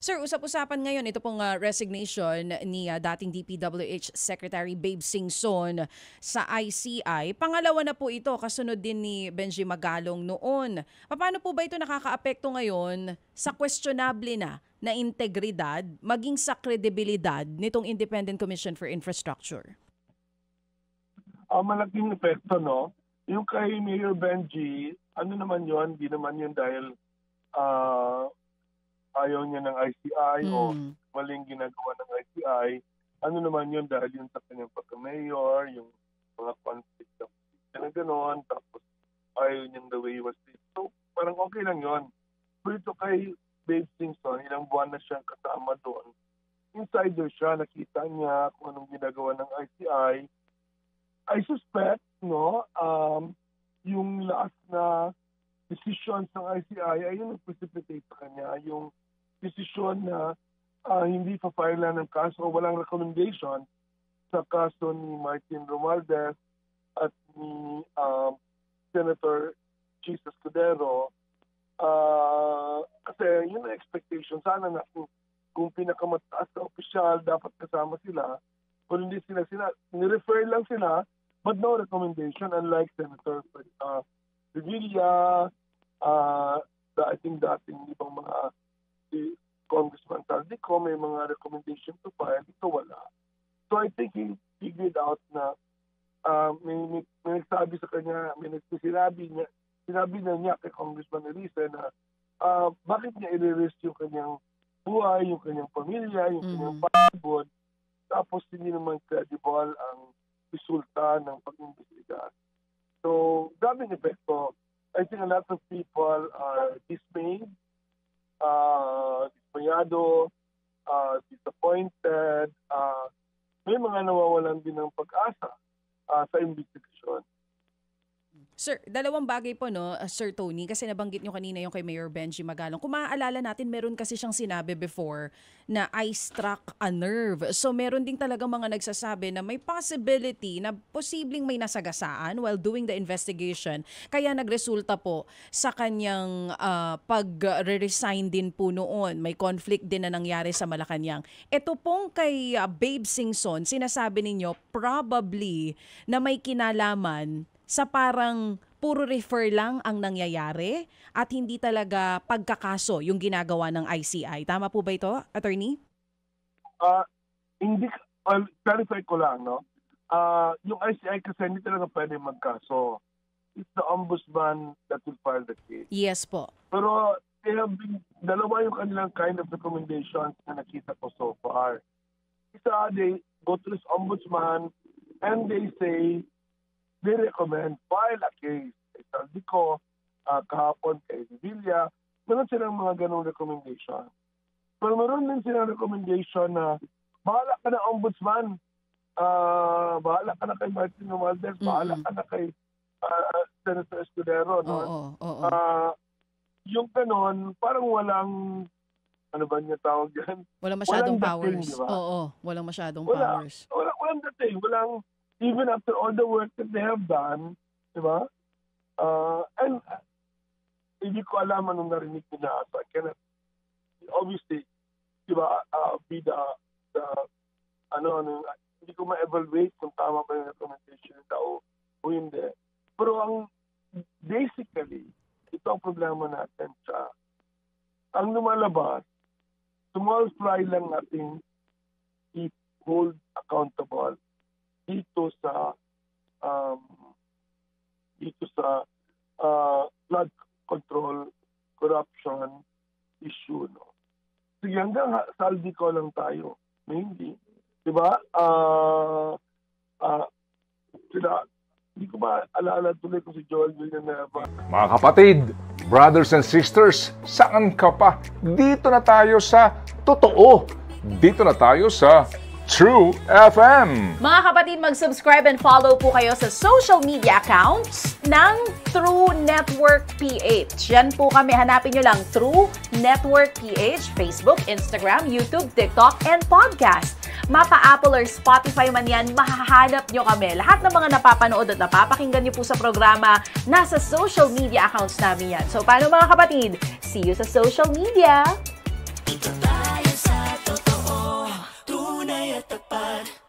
Sir, usap-usapan ngayon ito pong resignation ni dating DPWH Secretary Babe Singson sa ICI. Pangalawa na po ito, kasunod din ni Benji Magalong noon. Paano po ba ito nakakaapekto ngayon sa questionable na integridad maging sa kredibilidad nitong Independent Commission for Infrastructure? Malaking epekto, no? Yung kay Mayor Benji, ano naman yun? Di naman yun dahil ayaw niya ng ICI o maling ginagawa ng ICI. Ano naman yun dahil yun sa kanyang pagka-mayor, yung mga conflict na gano'n, tapos ayaw niyang the way he was treated. So parang okay lang yun. Pero ito kay Babe Singson, ilang buwan na siyang kasama doon. Insider siya, nakita niya kung anong ginagawa ng ICI. I suspect, no, yung last na decision ng ICI ay yung nag-precipitate sa kanya, yung desisyon na hindi pa-file ng kaso o walang recommendation sa kaso ni Martin Romualdez at ni Senator Chis Escudero. Kasi yun ang expectation. Sana na kung pinakamataas na opisyal, dapat kasama sila. Kung hindi sila, nirefer lang sila, but no recommendation, unlike Senator Revilla, I think dating ibang mga si Congressman Saldico, may mga recommendation to file, ito wala. So I think he figured out na may nagsabi sa kanya, sinabi na niya kay Congressman Elise na bakit niya i-risk yung kanyang buhay, yung kanyang pamilya, yung kanyang pagod, tapos hindi naman credible ang resulta ng pag-imbestiga. So, daming epekto. I think a lot of people are dismayed, dismayado, disappointed. May mga nawawalan din ng pag-asa sa investigasyon. Sir, dalawang bagay po, no, Sir Tony, kasi nabanggit nyo kanina yung kay Mayor Benji Magalong. Kung maaalala natin, meron kasi siyang sinabi before na I struck a nerve. So meron din talaga mga nagsasabi na may possibility na posibleng may nasagasaan while doing the investigation. Kaya nagresulta po sa kanyang pag-resign din po noon. May conflict din na nangyari sa Malacanang. Ito pong kay Babe Singson, sinasabi ninyo probably na may kinalaman sa parang puro refer lang ang nangyayari at hindi talaga pagkakaso yung ginagawa ng ICI. Tama po ba ito, attorney? Hindi, clarify ko lang, no? Yung ICI kasi hindi talaga pwede magkaso. It's the ombudsman that will file the case. Yes po. Pero dalawa yung kanilang kind of recommendations na nakita ko so far. Isa, they go to this ombudsman and they say, they recommend file a case. Kay Saldico, kahapon kay Revilla, meron silang mga ganong recommendation. Pero meron din silang recommendation na bahala ka na ombudsman, bahala ka na kay Martin Romualdez, bahala ka na kay Senator Escudero. No? Yung ganon, parang walang, ano ba niya tawag yan? Walang masyadong powers. Dating, diba? Walang masyadong powers. Walang dating, walang, even after all the work that they have done, di ba? And hindi ko alam anong narinig nila. So I cannot, obviously, di ba, be hindi ko ma-evaluate kung tama ba yung recommendation nila o hindi. Pero basically, ito ang problema natin sa, ang lumalabas, small fry lang natin i-hold accountable dito sa flood control corruption issue, no. Sige, hanggang Saldico lang tayo, mainly, di ba? Hindi ko ba alala tuloy kung si Joel Villanueva. Mga kapatid, brothers and sisters, saan ka pa? Dito na tayo sa totoo. Dito na tayo sa True FM. Mga kapatid, mag-subscribe and follow po kayo sa social media accounts ng True Network PH. Yan po kami. Hanapin nyo lang True Network PH, Facebook, Instagram, YouTube, TikTok, and podcast. Mapa Apple or Spotify man yan, mahahanap nyo kami. Lahat ng mga napapanood at napapakinggan nyo po sa programa, nasa social media accounts namin yan. So, paano mga kapatid? See you sa social media! Tayo tapat.